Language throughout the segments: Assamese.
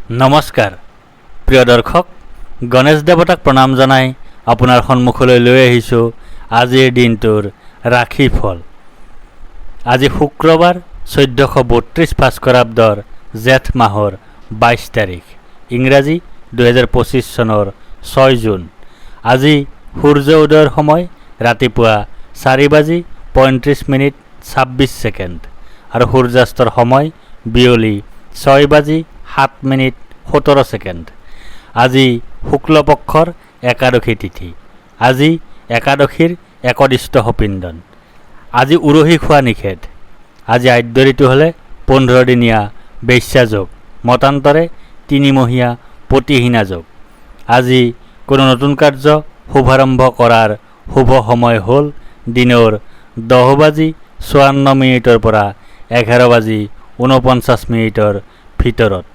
নমস্কাৰ প্ৰিয় দৰ্শক, গণেশ দেৱতাক প্ৰণাম জনাই আপোনাৰ সন্মুখলৈ লৈ আহিছোঁ আজিৰ দিনটোৰ ৰাশিফল। আজি শুক্ৰবাৰ 1432 ভাস্কৰাব্দৰ জেঠ মাহৰ 22 তাৰিখ, ইংৰাজী 2025 চনৰ 6 জুন। আজি সূৰ্য উদয়ৰ সময় ৰাতিপুৱা 4:35:26 আৰু সূৰ্যাস্তৰ সময় বিয়লি 6:07:17। আজি শুক্লপক্ষৰ একাদশী তিথি। আজি একাদশীৰ একদিষ্ট সপিন্দন। আজি উৰহী খোৱা নিষেধ। আজি আদ্য ঋতু হ'লে 15 দিনীয়া বেশ্যা যোগ, মতান্তৰে 3 মহীয়া পতিহীনা যোগ। আজি কোনো নতুন কাৰ্য শুভাৰম্ভ কৰাৰ শুভ সময় হ'ল দিনৰ 10:54 পৰা 11:49 ভিতৰত।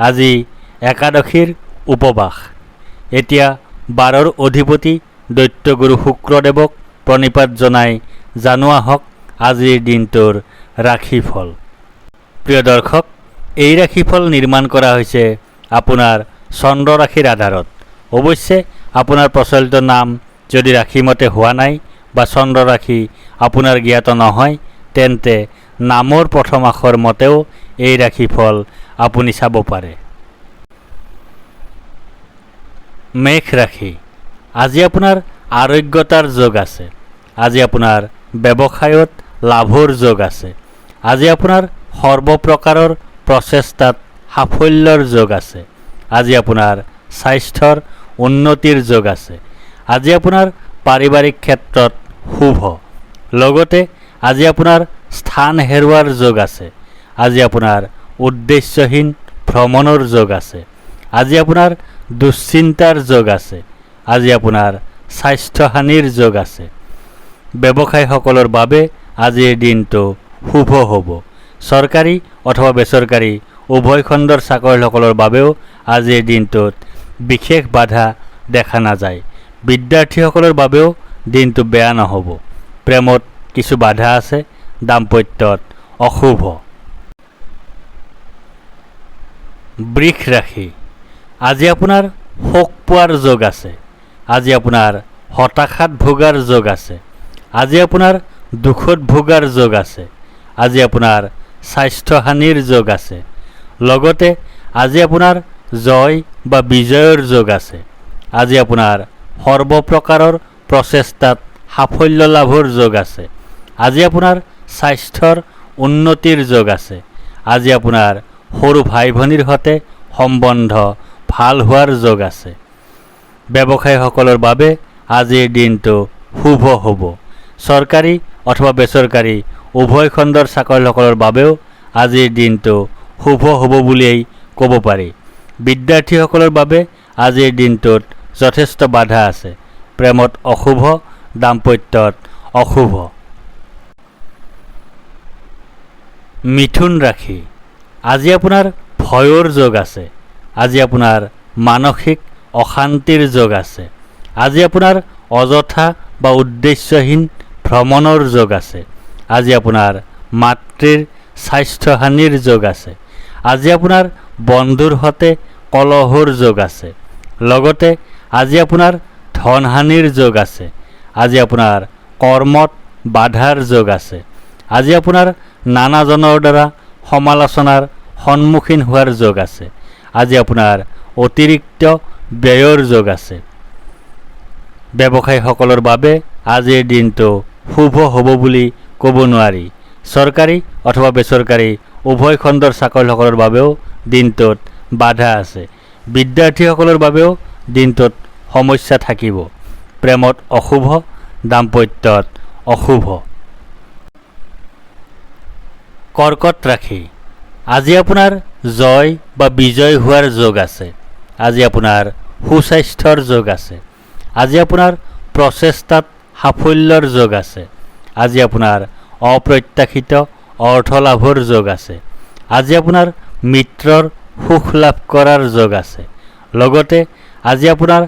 আজি একাদশীৰ উপবাস। এতিয়া 12ৰ অধিপতি দৈত্যগুৰু শুক্ৰদেৱক প্ৰণিপাত জনাই জানো আহক আজিৰ দিনটোৰ ৰাশিফল। প্ৰিয় দৰ্শক, এই ৰাশিফল নিৰ্মাণ কৰা হৈছে আপোনাৰ চন্দ্ৰ ৰাশিৰ আধাৰত। অৱশ্যে আপোনাৰ প্ৰচলিত নাম যদি ৰাশিমতে হোৱা নাই বা চন্দ্ৰ ৰাশি আপোনাৰ জ্ঞাত নহয়, তেন্তে নামৰ প্ৰথম আখৰ মতেও এই ৰাশিফল আপুনি চাব পাৰে। মেষ ৰাশি। আজি আপোনাৰ আৰোগ্যতাৰ যোগ আছে। আজি আপোনাৰ ব্যৱসায়ত লাভৰ যোগ আছে। আজি আপোনাৰ সৰ্বপ্ৰকাৰৰ প্ৰচেষ্টাত সাফল্যৰ যোগ আছে। আজি আপোনাৰ স্বাস্থ্যৰ উন্নতিৰ যোগ আছে। আজি আপোনাৰ পাৰিবাৰিক ক্ষেত্ৰত শুভ। লগতে আজি আপোনাৰ স্থান হেৰুৱাৰ যোগ আছে। আজি আপোনাৰ উদ্দেশ্যহীন ভ্ৰমণৰ যোগ আছে। আজি আপোনাৰ দুশ্চিন্তাৰ যোগ আছে। আজি আপোনাৰ স্বাস্থ্যহানিৰ যোগ আছে। ব্যৱসায়ীসকলৰ বাবে আজিৰ দিনটো শুভ হ'ব। চৰকাৰী অথবা বেচৰকাৰী উভয় খণ্ডৰ চাকৰিয়ালসকলৰ বাবেও আজিৰ দিনটোত বিশেষ বাধা দেখা নাযায়। বিদ্যাৰ্থীসকলৰ বাবেও দিনটো বেয়া নহ'ব। প্ৰেমত কিছু বাধা আছে। দাম্পত্যত অশুভ। বৃষ ৰাশি। আজি আপোনাৰ শোক পোৱাৰ যোগ আছে। আজি আপোনাৰ হতাশাত ভোগাৰ যোগ আছে। আজি আপোনাৰ দুখত ভোগাৰ যোগ আছে। আজি আপোনাৰ স্বাস্থ্যহানিৰ যোগ আছে। লগতে আজি আপোনাৰ জয় বা বিজয়ৰ যোগ আছে। আজি আপোনাৰ সৰ্বপ্ৰকাৰৰ প্ৰচেষ্টাত সাফল্য লাভৰ যোগ আছে। আজি আপোনাৰ স্বাস্থ্যৰ উন্নতিৰ যোগ আছে। আজি আপোনাৰ সৰু ভাই ভনীৰ সৈতে সম্বন্ধ ভাল হোৱাৰ যোগ আছে। ব্যৱসায়ীসকলৰ বাবে আজিৰ দিনটো শুভ হ'ব। চৰকাৰী অথবা বেচৰকাৰী উভয় খণ্ডৰ চাকৰিয়ালসকলৰ বাবেও আজিৰ দিনটো শুভ হ'ব বুলিয়েই ক'ব পাৰি। বিদ্যাৰ্থীসকলৰ বাবে আজিৰ দিনটোত যথেষ্ট বাধা আছে। প্ৰেমত অশুভ। দাম্পত্যত অশুভ। মিথুন ৰাশি। আজি আপোনাৰ ভয়ৰ যোগ আছে। আজি আপোনাৰ মানসিক অশান্তিৰ যোগ আছে। আজি আপোনাৰ অযথা বা উদ্দেশ্যহীন ভ্ৰমণৰ যোগ আছে। আজি আপোনাৰ মাতৃৰ স্বাস্থ্যহানিৰ যোগ আছে। আজি আপোনাৰ বন্ধুৰ সৈতে কলহৰ যোগ আছে। লগতে আজি আপোনাৰ ধনহানিৰ যোগ আছে। আজি আপোনাৰ কৰ্মত বাধাৰ যোগ আছে। আজি আপোনাৰ নানাজনৰ দ্বাৰা সমালোচনাৰ সন্মুখীন হোৱাৰ যোগ আছে। আজি আপোনাৰ অতিৰিক্ত ব্যয়ৰ যোগ আছে। ব্যৱসায়ীসকলৰ বাবে আজিৰ দিনটো শুভ হ'ব বুলি ক'ব নোৱাৰি। চৰকাৰী অথবা বেচৰকাৰী উভয় খণ্ডৰ চাকৰিয়ালসকলৰ বাবেও দিনটোত বাধা আছে। বিদ্যাৰ্থীসকলৰ বাবেও দিনটোত সমস্যা থাকিব। প্ৰেমত অশুভ। দাম্পত্যত অশুভ। কৰ্কট ৰাশি। আজি আপোনাৰ জয় বা বিজয় হোৱাৰ যোগ আছে। আজি আপোনাৰ সুস্বাস্থ্যৰ যোগ আছে। আজি আপোনাৰ প্ৰচেষ্টাত সাফল্যৰ যোগ আছে। আজি আপোনাৰ অপ্ৰত্যাশিত অৰ্থ লাভৰ যোগ আছে। আজি আপোনাৰ মিত্ৰৰ সুখ লাভ কৰাৰ যোগ আছে। লগতে আজি আপোনাৰ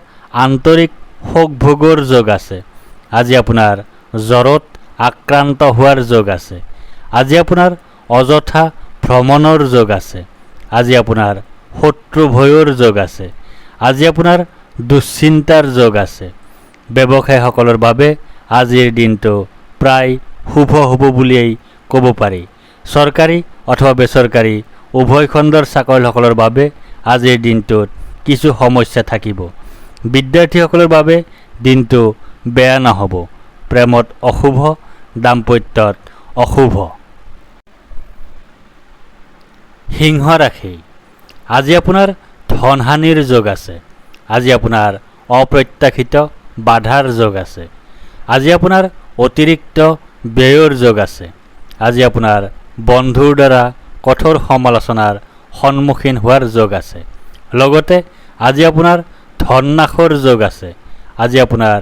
আন্তৰিক শোক ভোগৰ যোগ আছে। আজি আপোনাৰ জ্বৰত আক্ৰান্ত হোৱাৰ যোগ আছে। আজি আপোনাৰ অযথা ভ্ৰমণৰ যোগ আছে। আজি আপোনাৰ শত্ৰু ভয়ৰ যোগ আছে। আজি আপোনাৰ দুশ্চিন্তাৰ যোগ আছে। ব্যৱসায়ীসকলৰ বাবে আজিৰ দিনটো প্ৰায় শুভ হ'ব বুলিয়েই ক'ব পাৰি। চৰকাৰী অথবা বেচৰকাৰী উভয় খণ্ডৰ চাকৰিয়ালসকলৰ বাবে আজিৰ দিনটোত কিছু সমস্যা থাকিব। বিদ্যাৰ্থীসকলৰ বাবে দিনটো বেয়া নহ'ব। প্ৰেমত অশুভ, দাম্পত্যত অশুভ। সিংহ ৰাশি, আজি আপোনাৰ ধনহানিৰ যোগ আছে। আজি আপোনাৰ অপ্ৰত্যাশিত বাধাৰ যোগ আছে। আজি আপোনাৰ অতিৰিক্ত ব্যয়ৰ যোগ আছে। আজি আপোনাৰ বন্ধুৰ দ্বাৰা কঠোৰ সমালোচনাৰ সন্মুখীন হোৱাৰ যোগ আছে। লগতে আজি আপোনাৰ ধন নাশৰ যোগ আছে। আজি আপোনাৰ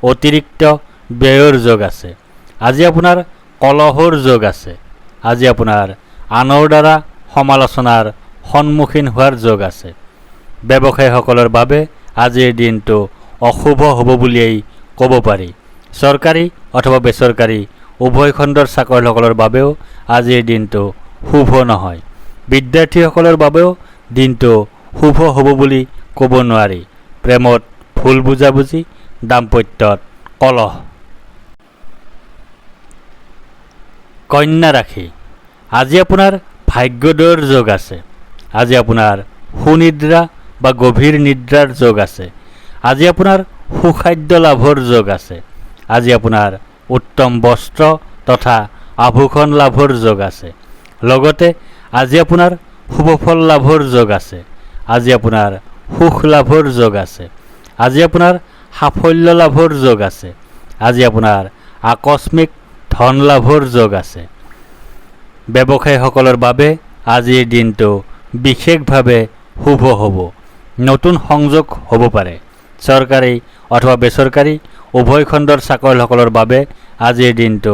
অতিৰিক্ত ব্যয়ৰ যোগ আছে। আজি আপোনাৰ কলহৰ যোগ আছে। আজি আপোনাৰ আনৰ দ্বাৰা সমালোচনাৰ সন্মুখীন হোৱাৰ যোগ আছে। ব্যৱসায়ীসকলৰ বাবে আজিৰ দিনটো অশুভ হ'ব বুলিয়েই ক'ব পাৰি। চৰকাৰী অথবা বেচৰকাৰী উভয় খণ্ডৰ চাকৰিয়ালসকলৰ বাবেও আজিৰ দিনটো শুভ নহয়। বিদ্যাৰ্থীসকলৰ বাবেও দিনটো শুভ হ'ব বুলি ক'ব নোৱাৰি। প্ৰেমত ভুল বুজাবুজি, দাম্পত্যত কলহ। কন্যা ৰাশি, আজি আপোনাৰ ভাগ্যোদয়ৰ যোগ আছে। আজি আপোনাৰ সুনিদ্ৰা বা গভীৰ নিদ্ৰাৰ যোগ আছে। আজি আপোনাৰ সুখাদ্য লাভৰ যোগ আছে। আজি আপোনাৰ উত্তম বস্ত্ৰ তথা আভূষণ লাভৰ যোগ আছে। লগতে আজি আপোনাৰ শুভফল লাভৰ যোগ আছে। আজি আপোনাৰ সুখ লাভৰ যোগ আছে। আজি আপোনাৰ সাফল্য লাভৰ যোগ আছে। আজি আপোনাৰ আকস্মিক ধন লাভৰ যোগ আছে। ব্যৱসায়ীসকলৰ বাবে আজিৰ দিনটো বিশেষভাৱে শুভ হ'ব। নতুন সংযোগ হ'ব পাৰে। চৰকাৰী অথবা বেচৰকাৰী উভয় খণ্ডৰ চাকৰিয়ালসকলৰ বাবে আজিৰ দিনটো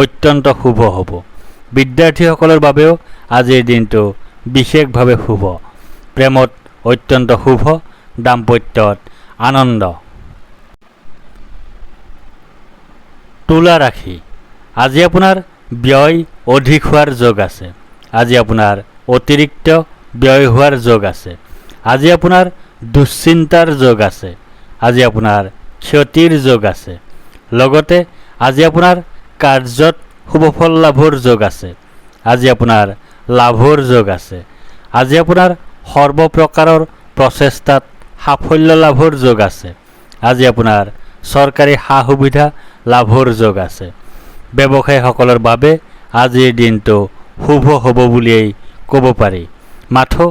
অত্যন্ত শুভ হ'ব। বিদ্যাৰ্থীসকলৰ বাবেও আজিৰ দিনটো বিশেষভাৱে শুভ। প্ৰেমত অত্যন্ত শুভ, দাম্পত্যত আনন্দ। তুলা ৰাশি, আজি আপোনাৰ ব্যয় অধিক হোৱাৰ যোগ আছে। আজি আপোনাৰ অতিৰিক্ত ব্যয় হোৱাৰ যোগ আছে। আজি আপোনাৰ দুশ্চিন্তাৰ যোগ আছে। আজি আপোনাৰ ক্ষতিৰ যোগ আছে। লগতে আজি আপোনাৰ কাৰ্যত শুভফল লাভৰ যোগ আছে। আজি আপোনাৰ লাভৰ যোগ আছে। আজি আপোনাৰ সৰ্বপ্ৰকাৰৰ প্ৰচেষ্টাত সাফল্য লাভৰ যোগ আছে। আজি আপোনাৰ চৰকাৰী সা সুবিধা লাভৰ যোগ আছে। ব্যৱসায়ীসকলৰ বাবে আজিৰ দিনটো শুভ হ'ব বুলিয়েই ক'ব পাৰি। মাথো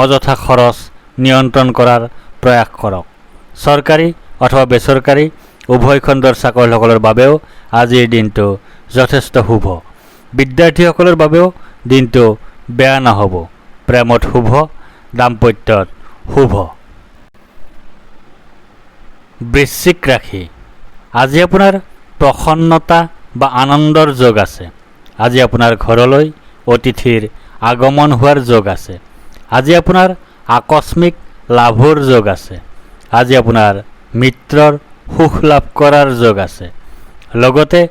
অযথা খৰচ নিয়ন্ত্ৰণ কৰাৰ প্ৰয়াস কৰক। চৰকাৰী অথবা বেচৰকাৰী উভয় খণ্ডৰ চাকৰিয়ালসকলৰ বাবেও আজিৰ দিনটো যথেষ্ট শুভ। বিদ্যাৰ্থীসকলৰ বাবেও দিনটো বেয়া নহ'ব। প্ৰেমত শুভ, দাম্পত্যত শুভ। বৃশ্চিক ৰাশি, আজি আপোনাৰ প্ৰসন্নতা বা আনন্দৰ যোগ আছে। আজি আপোনাৰ ঘৰলৈ অতিথিৰ আগমন হোৱাৰ যোগ আছে। আজি আপোনাৰ আকস্মিক লাভৰ যোগ আছে। আজি আপোনাৰ মিত্ৰৰ সুখ লাভ কৰাৰ যোগ আছে। লগতে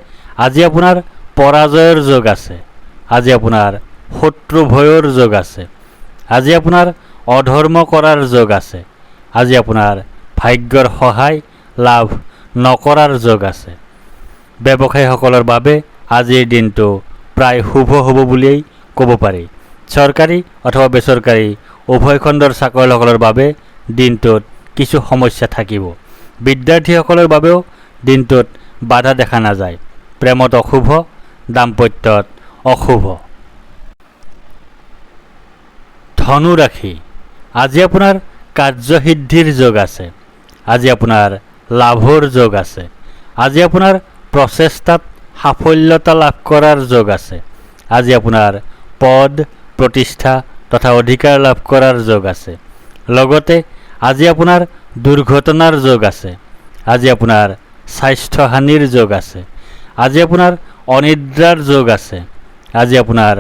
আজি আপোনাৰ পৰাজয়ৰ যোগ আছে। আজি আপোনাৰ শত্ৰু ভয়ৰ যোগ আছে। আজি আপোনাৰ অধৰ্ম কৰাৰ যোগ আছে। আজি আপোনাৰ ভাগ্যৰ সহায় লাভ নকৰাৰ যোগ আছে। ব্যৱসায়ীসকলৰ বাবে আজিৰ দিনটো প্ৰায় শুভ হ'ব বুলিয়েই ক'ব পাৰি। চৰকাৰী অথবা বেচৰকাৰী উভয় খণ্ডৰ চাকৰিয়ালসকলৰ বাবে দিনটোত কিছু সমস্যা থাকিব। বিদ্যাৰ্থীসকলৰ বাবেও দিনটোত বাধা দেখা নাযায়। প্ৰেমত অশুভ, দাম্পত্যত অশুভ। ধনু ৰাশি, আজি আপোনাৰ কাৰ্যসিদ্ধিৰ যোগ আছে। আজি আপোনাৰ লাভৰ যোগ আছে। আজি আপোনাৰ প্ৰচেষ্টাত সাফল্যতা লাভ কৰাৰ যোগ আছে। আজি আপোনাৰ পদ, প্ৰতিষ্ঠা তথা অধিকাৰ লাভ কৰাৰ যোগ আছে। লগতে আজি আপোনাৰ দুৰ্ঘটনাৰ যোগ আছে। আজি আপোনাৰ স্বাস্থ্যহানিৰ যোগ আছে। আজি আপোনাৰ অনিদ্ৰাৰ যোগ আছে। আজি আপোনাৰ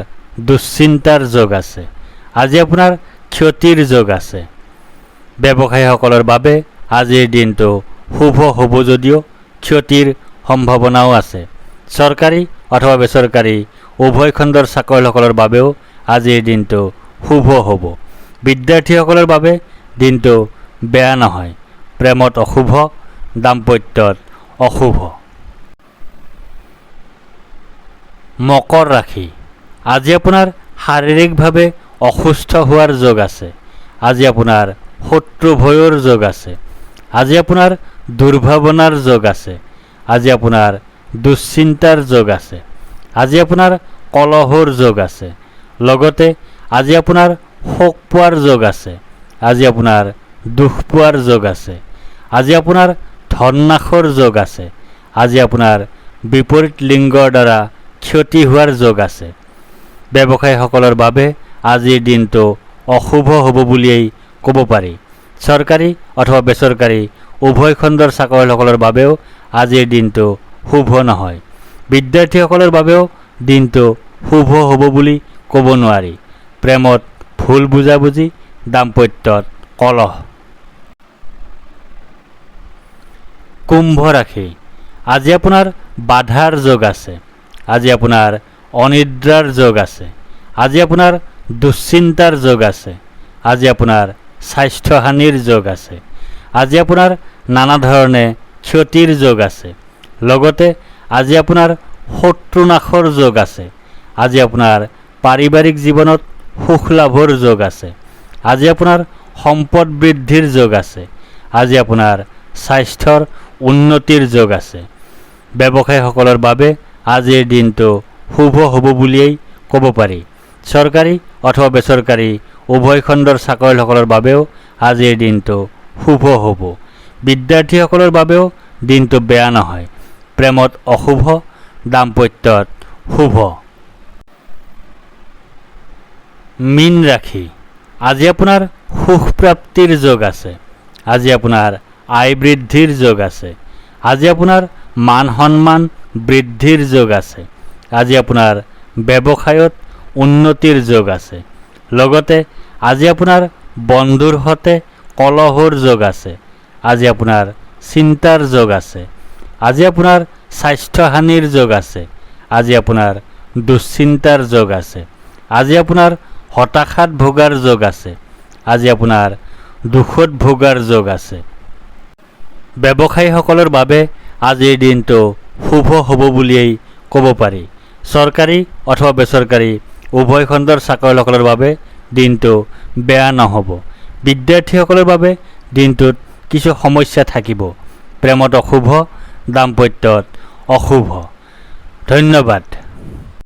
দুশ্চিন্তাৰ যোগ আছে। আজি আপোনাৰ ক্ষতিৰ যোগ আছে। ব্যৱসায়ীসকলৰ বাবে আজিৰ দিনটো শুভ হ'ব যদিও ক্ষতিৰ সম্ভাৱনাও আছে। চৰকাৰী অথবা বেচৰকাৰী উভয় খণ্ডৰ চাকৰিয়ালসকলৰ বাবেও আজিৰ দিনটো শুভ হ'ব। বিদ্যাৰ্থীসকলৰ বাবে দিনটো বেয়া নহয়। প্ৰেমত অশুভ, দাম্পত্যত অশুভ। মকৰ ৰাশি, আজি আপোনাৰ শাৰীৰিকভাৱে অসুস্থ হোৱাৰ যোগ আছে। আজি আপোনাৰ শত্ৰু ভয়ৰ যোগ আছে। আজি আপোনাৰ দুৰ্ভাৱনাৰ যোগ আছে। আজি আপোনাৰ দুশ্চিন্তাৰ যোগ আছে। আজি আপোনাৰ কলহৰ যোগ আছে। লগতে আজি আপোনাৰ শোক পোৱাৰ যোগ আছে। আজি আপোনাৰ দুখ পোৱাৰ যোগ আছে। আজি আপোনাৰ ধন নাশৰ যোগ আছে। আজি আপোনাৰ বিপৰীত লিংগৰ দ্বাৰা ক্ষতি হোৱাৰ যোগ আছে। ব্যৱসায়ীসকলৰ বাবে আজিৰ দিনটো অশুভ হ'ব বুলিয়েই ক'ব পাৰি। চৰকাৰী অথবা বেচৰকাৰী উভয় খণ্ডৰ চাকৰিয়ালসকলৰ বাবেও আজিৰ দিনটো শুভ নহয়। বিদ্যাৰ্থীসকলৰ বাবেও দিনটো শুভ হ'ব বুলি ক'ব নোৱাৰি। প্ৰেমত ভুল বুজাবুজি, দাম্পত্যত কলহ। কুম্ভ ৰাশি, আজি আপোনাৰ বাধাৰ যোগ আছে। আজি আপোনাৰ অনিদ্ৰাৰ যোগ আছে। আজি আপোনাৰ দুশ্চিন্তাৰ যোগ আছে। আজি আপোনাৰ স্বাস্থ্যহানিৰ যোগ আছে। আজি আপোনাৰ নানা ধৰণে ক্ষতিৰ যোগ আছে। লগতে আজি আপোনাৰ শত্ৰুনাশৰ যোগ আছে। আজি আপোনাৰ পাৰিবাৰিক জীৱনত সুখ লাভৰ যোগ আছে। আজি আপোনাৰ সম্পদ বৃদ্ধিৰ যোগ আছে। আজি আপোনাৰ স্বাস্থ্যৰ উন্নতিৰ যোগ আছে। ব্যৱসায়ীসকলৰ বাবে আজিৰ দিনটো শুভ হ'ব বুলিয়েই ক'ব পাৰি। চৰকাৰী অথবা বেচৰকাৰী উভয় খণ্ডৰ চাকৰিয়ালসকলৰ বাবেও আজিৰ দিনটো শুভ হ'ব। বিদ্যাৰ্থীসকলৰ বাবেও দিনটো বেয়া নহয়। প্ৰেমত অশুভ, দাম্পত্যত শুভ। মীন ৰাশি, আজি আপোনাৰ সুখ প্ৰাপ্তিৰ যোগ আছে। আজি আপোনাৰ আয় বৃদ্ধিৰ যোগ আছে। আজি আপোনাৰ মান সন্মান বৃদ্ধিৰ যোগ আছে। আজি আপোনাৰ ব্যৱসায়ত উন্নতিৰ যোগ আছে। লগতে আজি আপোনাৰ বন্ধুৰ সৈতে কলহৰ যোগ আছে। আজি আপোনাৰ চিন্তাৰ যোগ আছে। আজি আপোনাৰ স্বাস্থ্যহানিৰ যোগ আছে। আজি আপোনাৰ দুশ্চিন্তাৰ যোগ আছে। আজি আপোনাৰ হতাশাত ভোগাৰ যোগ আছে। আজি আপোনাৰ দুখত ভোগাৰ যোগ আছে। ব্যৱসায়ীসকলৰ বাবে আজিৰ দিনটো শুভ হ'ব বুলিয়েই ক'ব পাৰি। চৰকাৰী অথবা বেচৰকাৰী উভয় খণ্ডৰ চাকৰিয়ালসকলৰ বাবে দিনটো বেয়া নহ'ব। বিদ্যাৰ্থীসকলৰ বাবে দিনটোত কিছু সমস্যা থাকিব। প্ৰেমত অশুভ, দাম্পত্যত অশুভ। ধন্যবাদ।